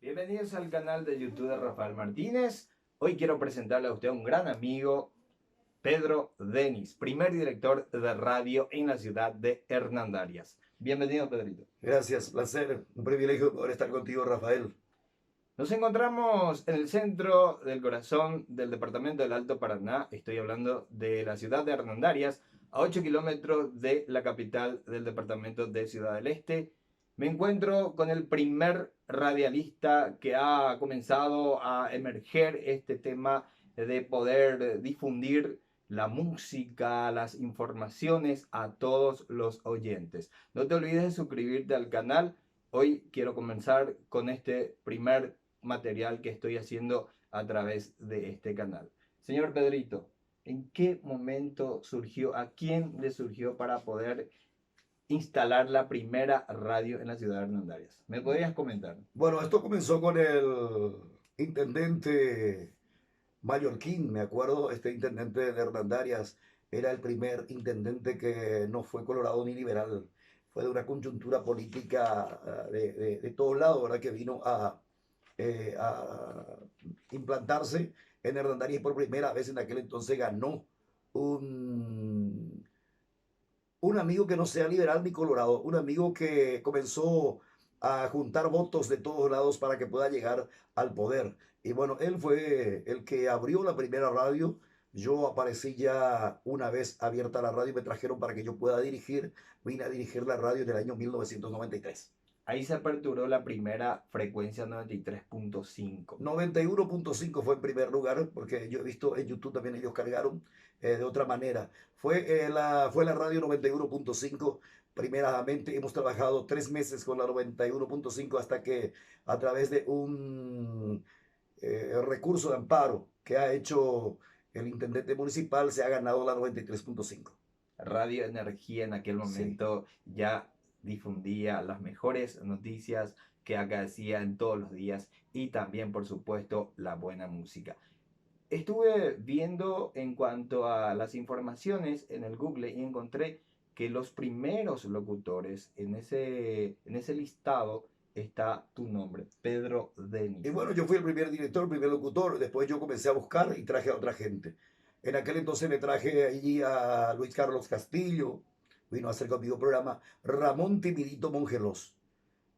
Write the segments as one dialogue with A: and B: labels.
A: Bienvenidos al canal de YouTube de Rafael Martínez. Hoy quiero presentarle a usted a un gran amigo, Pedro Denis, primer director de radio en la ciudad de Hernandarias. Bienvenido, Pedrito.
B: Gracias, placer, un privilegio poder estar contigo, Rafael.
A: Nos encontramos en el centro del corazón del departamento del Alto Paraná. Estoy hablando de la ciudad de Hernandarias, a 8 kilómetros de la capital del departamento de Ciudad del Este. Me encuentro con el primer radialista que ha comenzado a emerger este tema de poder difundir la música, las informaciones a todos los oyentes. No te olvides de suscribirte al canal. Hoy quiero comenzar con este primer material que estoy haciendo a través de este canal. Señor Pedrito, ¿en qué momento surgió, a quién le surgió para poder instalar la primera radio en la ciudad de Hernandarias? ¿Me podrías comentar?
B: Bueno, esto comenzó con el intendente mallorquín, me acuerdo, este intendente de Hernandarias era el primer intendente que no fue colorado ni liberal, fue de una coyuntura política de todos lados, ¿verdad? Que vino a implantarse en Hernandarias y por primera vez en aquel entonces ganó un un amigo que no sea liberal ni colorado, un amigo que comenzó a juntar votos de todos lados para que pueda llegar al poder. Y bueno, él fue el que abrió la primera radio. Yo aparecí ya una vez abierta la radio y me trajeron para que yo pueda dirigir. Vine a dirigir la radio en el año 1993.
A: Ahí se aperturó la primera frecuencia 93.5.
B: 91.5 fue en primer lugar, porque yo he visto en YouTube también ellos cargaron de otra manera. Fue la radio 91.5. Primeramente hemos trabajado 3 meses con la 91.5 hasta que a través de un recurso de amparo que ha hecho el intendente municipal se ha ganado la 93.5.
A: Radio Energía en aquel
B: Sí.
A: momento ya difundía las mejores noticias que acaecía en todos los días y también, por supuesto, la buena música. Estuve viendo en cuanto a las informaciones en el Google y encontré que los primeros locutores en ese listado está tu nombre, Pedro
B: Y
A: Denis.
B: bueno, yo fui el primer director, el primer locutor, después yo comencé a buscar y traje a otra gente. En aquel entonces me traje allí a Luis Carlos Castillo, vino a hacer conmigo programa, Ramón Timidito Mongelos.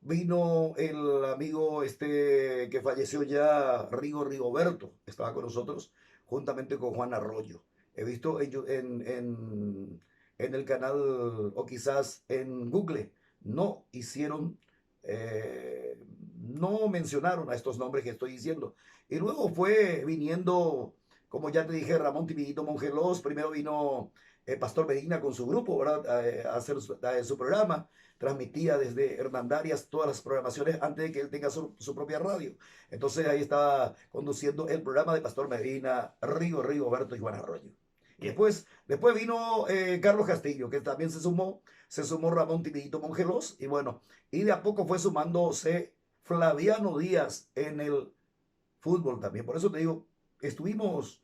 B: Vino el amigo este que falleció ya, Rigoberto, estaba con nosotros, juntamente con Juan Arroyo. He visto en el canal, o quizás en Google, no hicieron, no mencionaron a estos nombres que estoy diciendo. Y luego fue viniendo, como ya te dije, Ramón Timidito Mongelos, primero vino Pastor Medina con su grupo, ¿verdad? A hacer su programa, transmitía desde Hernandarias todas las programaciones antes de que él tenga su propia radio. Entonces ahí estaba conduciendo el programa de Pastor Medina, Rigoberto y Juan Arroyo. Y después vino Carlos Castillo, que también se sumó Ramón Timidito Mongelos, y bueno, y de a poco fue sumándose Flaviano Díaz en el fútbol también. Por eso te digo, estuvimos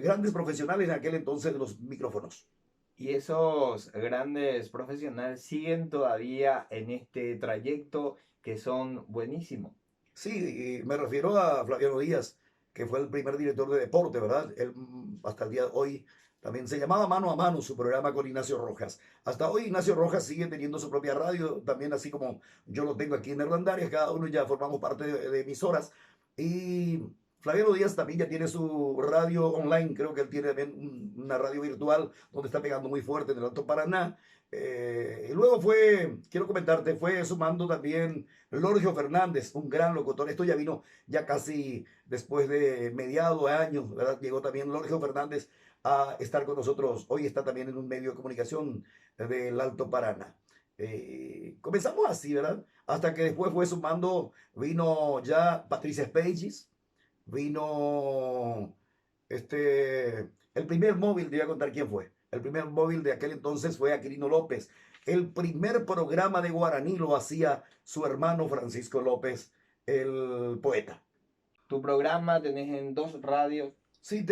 B: grandes profesionales en aquel entonces de los micrófonos.
A: Y esos grandes profesionales siguen todavía en este trayecto que son buenísimos.
B: Sí, y me refiero a Flaviano Díaz, que fue el primer director de deporte, ¿verdad? Él hasta el día de hoy también se llamaba Mano a Mano su programa con Ignacio Rojas. Hasta hoy Ignacio Rojas sigue teniendo su propia radio, también así como yo lo tengo aquí en Hernandarias, cada uno ya formamos parte de emisoras. Y Flaviano Díaz también ya tiene su radio online, creo que él tiene también una radio virtual donde está pegando muy fuerte en el Alto Paraná. Y luego quiero comentarte, fue sumando también Lorgio Fernández, un gran locutor. Esto ya vino ya casi después de mediados de años, ¿verdad? Llegó también Lorgio Fernández a estar con nosotros. Hoy está también en un medio de comunicación del Alto Paraná. Comenzamos así, ¿verdad? Hasta que después fue sumando, vino ya Patricia Spages, vino el primer móvil, te voy a contar quién fue. El primer móvil de aquel entonces fue Aquilino López. El primer programa de Guaraní lo hacía su hermano Francisco López, el poeta.
A: Tu programa tenés en 2 radios.
B: Sí,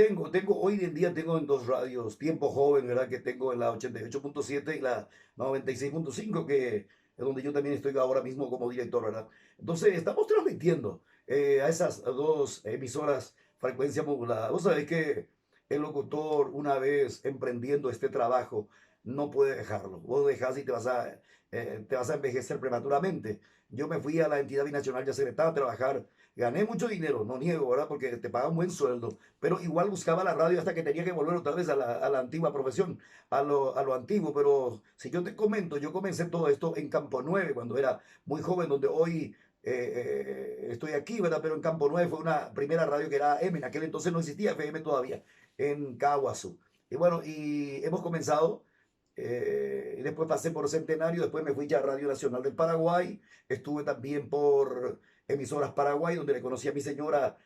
B: hoy en día tengo en 2 radios, Tiempo Joven, ¿verdad? Que tengo en la 88.7 y la 96.5, que donde yo también estoy ahora mismo como director, ¿verdad? Entonces, estamos transmitiendo a esas dos emisoras frecuencia modulada. Vos sabés que el locutor, una vez emprendiendo este trabajo, no puede dejarlo. Vos dejás y te vas a envejecer prematuramente. Yo me fui a la entidad binacional Yacyretá a trabajar. Gané mucho dinero, no niego, ¿verdad? Porque te pagan buen sueldo, pero igual buscaba la radio hasta que tenía que volver otra vez a la antigua profesión, a lo antiguo. Pero si yo te comento, yo comencé todo esto en Campo 9 cuando era muy joven, donde hoy estoy aquí, ¿verdad? Pero en Campo 9 fue una primera radio que era M, en aquel entonces no existía FM todavía, en Caguazú. Y bueno, y hemos comenzado, y después pasé por Centenario, después me fui ya a Radio Nacional del Paraguay, estuve también por Emisoras Paraguay, donde le conocí a mi señora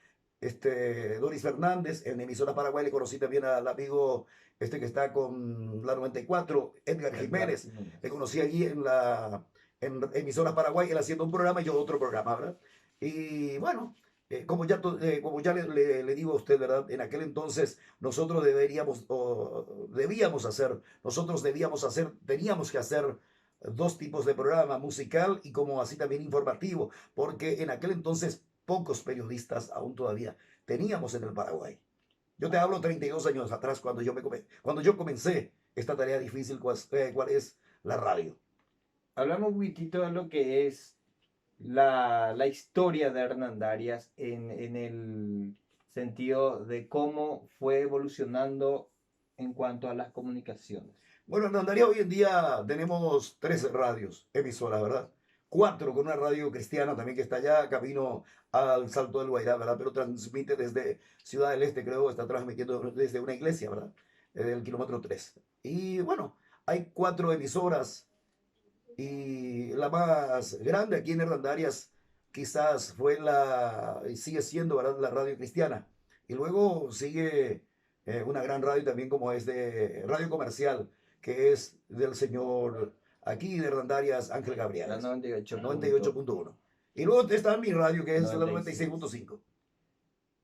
B: Doris Fernández. En Emisoras Paraguay le conocí también al amigo que está con la 94, Edgar
A: Edgar
B: Jiménez.
A: Jiménez.
B: Le conocí allí en Emisoras Paraguay, él haciendo un programa y yo otro programa, ¿verdad? Y bueno, como ya le digo a usted, ¿verdad? En aquel entonces nosotros debíamos hacer, teníamos que hacer dos tipos de programa, musical y como así también informativo, porque en aquel entonces pocos periodistas aún todavía teníamos en el Paraguay. Yo te hablo 32 años atrás cuando yo comencé esta tarea difícil, cuál es la radio.
A: Hablamos un poquitito de lo que es la historia de Hernandarias en el sentido de cómo fue evolucionando en cuanto a las comunicaciones.
B: Bueno, en Andaría hoy en día tenemos 3 radios, emisoras, ¿verdad? 4 con una radio cristiana también que está allá, camino al Salto del Guairá, ¿verdad? Pero transmite desde Ciudad del Este, creo, está transmitiendo desde una iglesia, ¿verdad? Desde el kilómetro 3. Y bueno, hay 4 emisoras y la más grande aquí en Hernandarias quizás y sigue siendo, ¿verdad? La radio cristiana. Y luego sigue una gran radio también como es de radio comercial, que es del señor aquí de Hernandarias, Ángel
A: La
B: Gabriales,
A: 98.1.
B: 98.1. Y luego está mi radio, que es la
A: 96.
B: 96.5.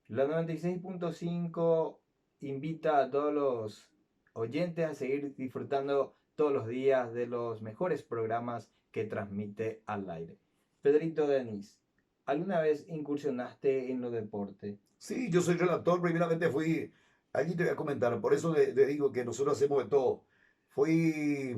A: La 96.5 invita a todos los oyentes a seguir disfrutando todos los días de los mejores programas que transmite al aire. Pedrito Denis, ¿alguna vez incursionaste en los deportes?
B: Sí, yo soy relator, primeramente allí te voy a comentar, por eso le digo que nosotros hacemos de todo. Fui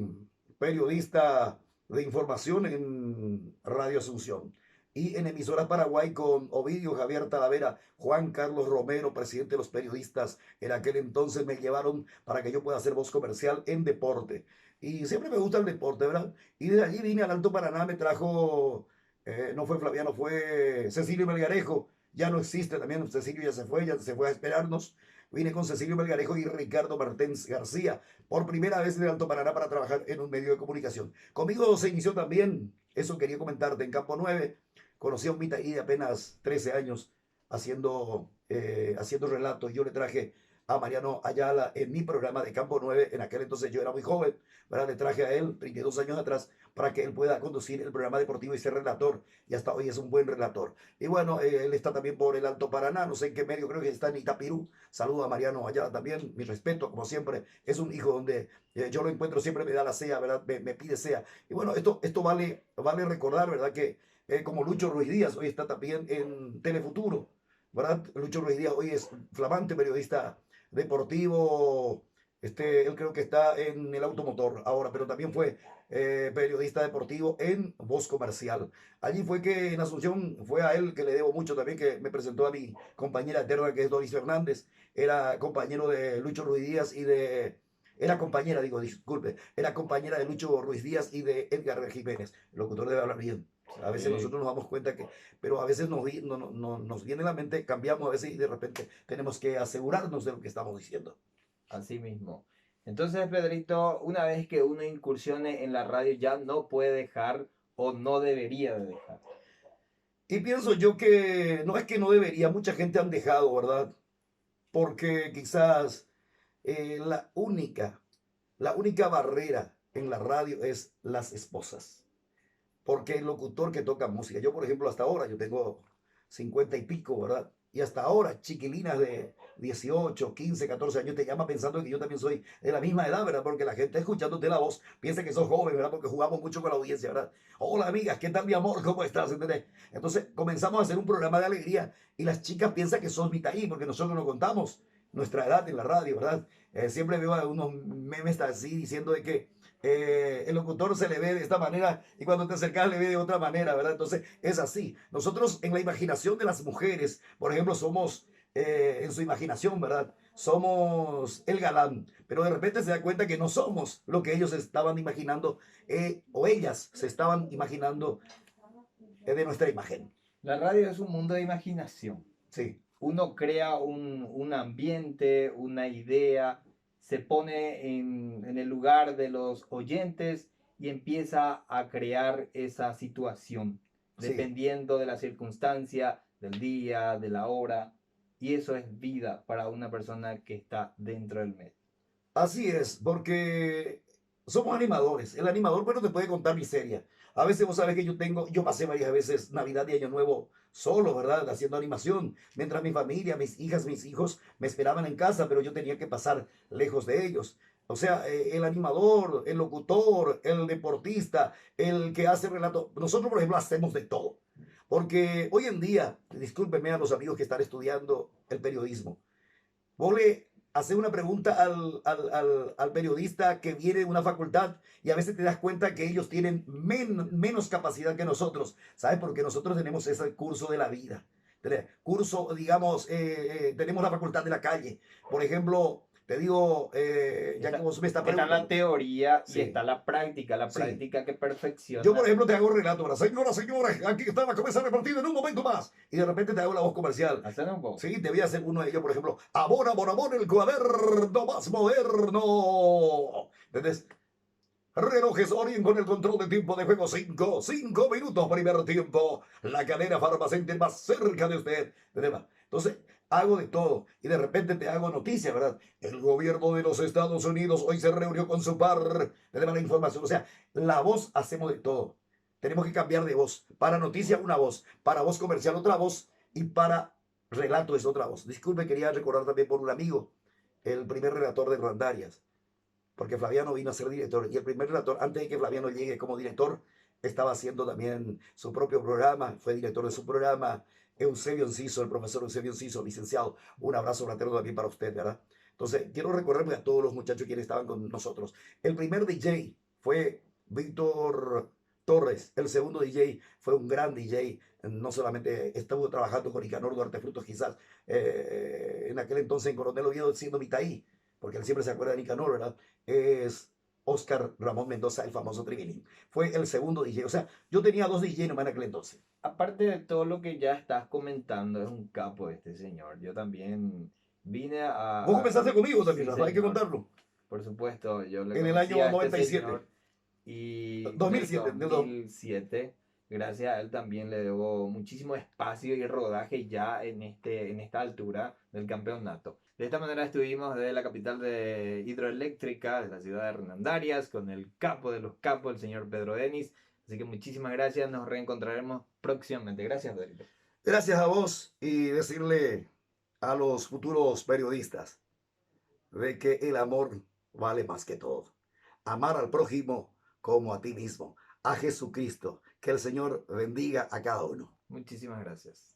B: periodista de información en Radio Asunción y en emisoras Paraguay con Ovidio Javier Talavera, Juan Carlos Romero, presidente de los periodistas. En aquel entonces me llevaron para que yo pueda hacer voz comercial en deporte. Y siempre me gusta el deporte, ¿verdad? Y de allí vine al Alto Paraná, me trajo, no fue Flaviano, fue Cecilio Melgarejo. Ya no existe también, Cecilio ya se fue a esperarnos. Vine con Cecilio Melgarejo y Ricardo Martens García por primera vez en el Alto Paraná para trabajar en un medio de comunicación. Conmigo se inició también, eso quería comentarte, en Campo 9. Conocí a un Mitaí de apenas 13 años haciendo relatos. Yo le traje a Mariano Ayala en mi programa de Campo 9. En aquel entonces yo era muy joven, ¿verdad? Le traje a él 32 años atrás para que él pueda conducir el programa deportivo y ser relator. Y hasta hoy es un buen relator. Y bueno, él está también por el Alto Paraná, no sé en qué medio, creo que está en Itapirú. Saludo a Mariano Ayala también, mi respeto, como siempre. Es un hijo donde yo lo encuentro, siempre me da la sea, ¿verdad? Me pide sea. Y bueno, esto vale recordar, ¿verdad? Que como Lucho Ruiz Díaz, hoy está también en Telefuturo, ¿verdad? Lucho Ruiz Díaz hoy es flamante periodista deportivo. Él creo que está en el automotor ahora, pero también fue periodista deportivo en Voz Comercial. Allí fue que en Asunción fue a él que le debo mucho también, que me presentó a mi compañera eterna, que es Doris Fernández. Era compañero de Lucho Ruiz Díaz era compañera, digo, disculpe, era compañera de Lucho Ruiz Díaz y de Edgar Jiménez. El locutor debe hablar bien. A veces nosotros nos damos cuenta pero a veces nos viene a la mente, cambiamos a veces y de repente tenemos que asegurarnos de lo que estamos diciendo.
A: Así mismo. Entonces, Pedrito, una vez que uno incursione en la radio ya no puede dejar o no debería de dejar.
B: Y pienso yo que no debería, mucha gente han dejado, ¿verdad? Porque quizás la única barrera en la radio es las esposas. Porque el locutor que toca música, yo por ejemplo hasta ahora, yo tengo 50 y pico, ¿verdad? y hasta ahora, chiquilinas de 18, 15, 14 años te llama pensando que yo también soy de la misma edad, ¿verdad? Porque la gente escuchándote la voz piensa que sos joven, ¿verdad? Porque jugamos mucho con la audiencia, ¿verdad? Hola amigas, ¿qué tal mi amor? ¿Cómo estás? ¿Entendés? Entonces comenzamos a hacer un programa de alegría y las chicas piensan que sos Vitaí porque nosotros nos contamos nuestra edad en la radio, ¿verdad? Siempre veo a unos memes así diciendo de que el locutor se le ve de esta manera y cuando te acercas le ve de otra manera, ¿verdad? Entonces es así. Nosotros en la imaginación de las mujeres, por ejemplo, somos en su imaginación, ¿verdad? Somos el galán, pero de repente se da cuenta que no somos lo que ellos estaban imaginando o ellas se estaban imaginando de nuestra imagen.
A: La radio es un mundo de imaginación.
B: Sí,
A: Uno crea un ambiente, una idea, se pone en el lugar de los oyentes y empieza a crear esa situación,
B: sí.
A: dependiendo de la circunstancia, del día, de la hora. Y eso es vida para una persona que está dentro del medio.
B: Así es, porque somos animadores. El animador, bueno, te puede contar miseria. A veces vos sabés que yo pasé varias veces Navidad y Año Nuevo solo, ¿verdad? Haciendo animación, mientras mi familia, mis hijas, mis hijos me esperaban en casa, pero yo tenía que pasar lejos de ellos. O sea, el animador, el locutor, el deportista, el que hace relato. Nosotros, por ejemplo, hacemos de todo. Porque hoy en día, discúlpenme a los amigos que están estudiando el periodismo, vos le haces una pregunta al periodista que viene de una facultad y a veces te das cuenta que ellos tienen menos capacidad que nosotros. ¿Sabes? Porque nosotros tenemos ese curso de la vida. Curso, digamos, tenemos la facultad de la calle. Por ejemplo, te digo, ya que
A: Está,
B: vos me estás
A: está la
B: preguntando.
A: teoría y
B: Sí,
A: está la
B: sí.
A: práctica que
B: Yo, por
A: perfecciona.
B: ejemplo, te hago relato ahora. Señoras, señores, aquí está la cabeza repartida en un momento más. Y de repente te hago la voz comercial.
A: Hacer un poco.
B: Sí, te voy a hacer uno de ellos, por ejemplo. Amor, amor, amor, el cuaderno más moderno. ¿Entendés? Relojes Orient con el control de tiempo de juego 5 minutos primer tiempo. La cadena farmacéutica más cerca de usted. ¿Entendés? Entonces, hago de todo. Y de repente te hago noticia, ¿verdad? El gobierno de los Estados Unidos hoy se reunió con su par. Te da la información. O sea, la voz hacemos de todo. Tenemos que cambiar de voz. Para noticia, una voz. Para voz comercial, otra voz. Y para relato es otra voz. Disculpe, quería recordar también por un amigo, el primer relator de Rondarias, porque Flaviano vino a ser director y el primer relator, antes de que Flaviano llegue como director, estaba haciendo también su propio programa, fue director de su programa, Eusebio Enciso, el profesor Eusebio Enciso, licenciado, un abrazo fraterno también para usted, ¿verdad? Entonces, quiero recordarme a todos los muchachos quienes estaban con nosotros. El primer DJ fue Víctor Torres, el segundo DJ fue un gran DJ, no solamente estuvo trabajando con Nicanor Duarte Frutos, quizás en aquel entonces en Coronel Oviedo siendo Vitaí, porque él siempre se acuerda de Nicanor, ¿verdad? Es Oscar Ramón Mendoza, el famoso Tribilín. Fue el segundo DJ. O sea, yo tenía dos DJ nomás en aquel entonces.
A: Aparte de todo lo que ya estás comentando, es un capo este señor. Yo también vine
B: Vos comenzaste conmigo también,
A: Sí,
B: ¿verdad? Hay que
A: señor.
B: contarlo.
A: Por supuesto, yo le
B: En el
A: conocí
B: año
A: a este
B: 97,
A: señor y del
B: 2007, perdón.
A: 2007. Gracias a él también le debo muchísimo espacio y rodaje ya en esta altura del campeonato. De esta manera estuvimos desde la capital de hidroeléctrica, de la ciudad de Hernandarias, con el capo de los capos, el señor Pedro Denis. Así que muchísimas gracias, nos reencontraremos próximamente. Gracias, Pedrito.
B: Gracias a vos y decirle a los futuros periodistas de que el amor vale más que todo. Amar al prójimo como a ti mismo. A Jesucristo. Que el Señor bendiga a cada uno.
A: Muchísimas gracias.